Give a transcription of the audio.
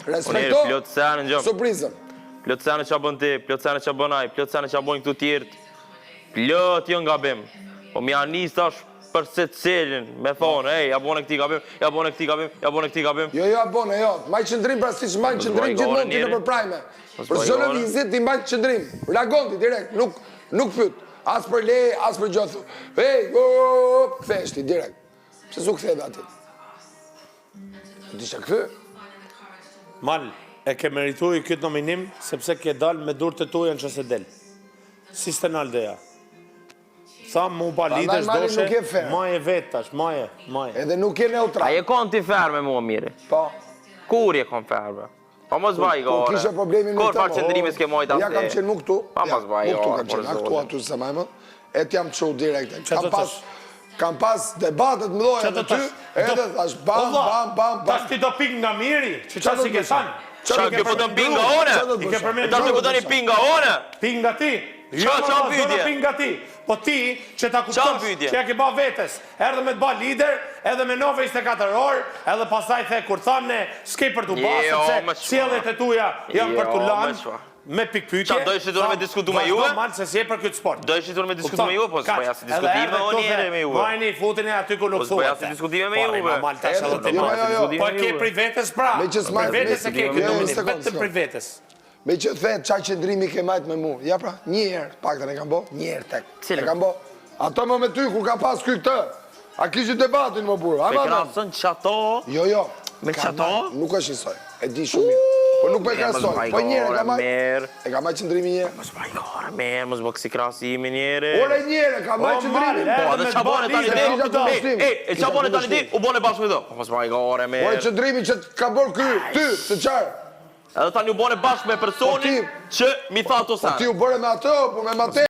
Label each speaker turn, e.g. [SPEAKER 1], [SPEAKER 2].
[SPEAKER 1] Respekto
[SPEAKER 2] plotësane gjom.
[SPEAKER 1] surprizën.
[SPEAKER 2] Plotësane që bën ti, plotësane që bën ai, plotësane që bën këtu tjerët. Plot jo gabim. Po mi anis tash për se cilin, me thonë, ja bone këti gabim, ja bone këti gabim, ja bone këti gabim.
[SPEAKER 1] Jo, abone, jo. Maj qëndrim pra si që maj qëndrim gjithmonë ti në përprajme. Për çdo lëvizje ti maj qëndrim. Reagon ti direkt, nuk pyet. As për le, as për gjotë. Kthesh ti direkt. Pse s'u kthe aty? Disha kthe?
[SPEAKER 3] Mal, e ke merituar këtë nominim sepse ke dalë me durët e tuaja në çse del. Si Stenaldeja. Tha mu ba lidesh doshe, maje vetash, maje.
[SPEAKER 1] Edhe nuk je neutral.
[SPEAKER 2] A je kon ti ferme mua mire?
[SPEAKER 1] Po.
[SPEAKER 2] Kur je kon ferme? Pa mos vaj gore.
[SPEAKER 1] Kur kishe problemin me
[SPEAKER 2] Kur far qëndrimi s'ke mojt
[SPEAKER 1] Ja kam qenë mu këtu.
[SPEAKER 2] Pa mos vaj gore.
[SPEAKER 1] Mu këtu kam qenë, këtu aty se majmë. E t'jam të show direkt. Kam pas debatet më doja me ty, edhe thash bam.
[SPEAKER 3] Tash ti do pik nga miri, që qa si ke thanë?
[SPEAKER 2] Qa ke po të ping nga one? Ta që po të një ping nga one?
[SPEAKER 3] Ping nga ti?
[SPEAKER 2] Qa pyetje?
[SPEAKER 3] Ping nga ti. Po ti, që ta kuptosh, që ja ke ba vetes, erdhe me të ba lider, edhe me 24 orë, edhe pasaj the kur thamë s'ke për t'u ba, sepse sjelljet e tuja janë për t'u lanë, me pikpytje.
[SPEAKER 2] Qa do ishte duhet me diskutu me juve?
[SPEAKER 3] Vazhdo malë se si e për këtë sport.
[SPEAKER 2] Do ishte duhet me diskutu me juve, po s'poja si diskutime o njëre me juve.
[SPEAKER 3] Majni, futin e aty ku nuk thuhet.
[SPEAKER 2] Po s'poja si diskutime me juve.
[SPEAKER 3] Po e ke pri vetes pra. Pri vetes e ke këtë nominim, vetëm pri vetes.
[SPEAKER 1] Me që the qa qëndrimi ke majtë me mu. Ja pra, një herë, pakten e kam bo, një herë tek. E kam bo. Ato më me ty, kur ka pas kuj këtë. A kishë debatin më burë.
[SPEAKER 2] Me krasën qato?
[SPEAKER 1] Jo.
[SPEAKER 2] Me qato?
[SPEAKER 1] Nuk është njësoj. E di shumë mirë. Po nuk po e krasoj. Po njëre e ka majtë qëndrimi njëre.
[SPEAKER 2] Mos vaj gore, merë, mos bëk si krasimi njëre.
[SPEAKER 1] Ore njëre, ka majtë qëndrimi.
[SPEAKER 2] Po, dhe qa bone tani ti? E qa bone tani ti? U bone bashkë me do. Mos vaj gore, merë.
[SPEAKER 1] Ore qëndrimi që ka bërë ky, ty, se qarë.
[SPEAKER 2] Edhe tani u bone bashkë me personin që mi tha ato sanë.
[SPEAKER 1] Po ti u bërë me ato, po me Mate.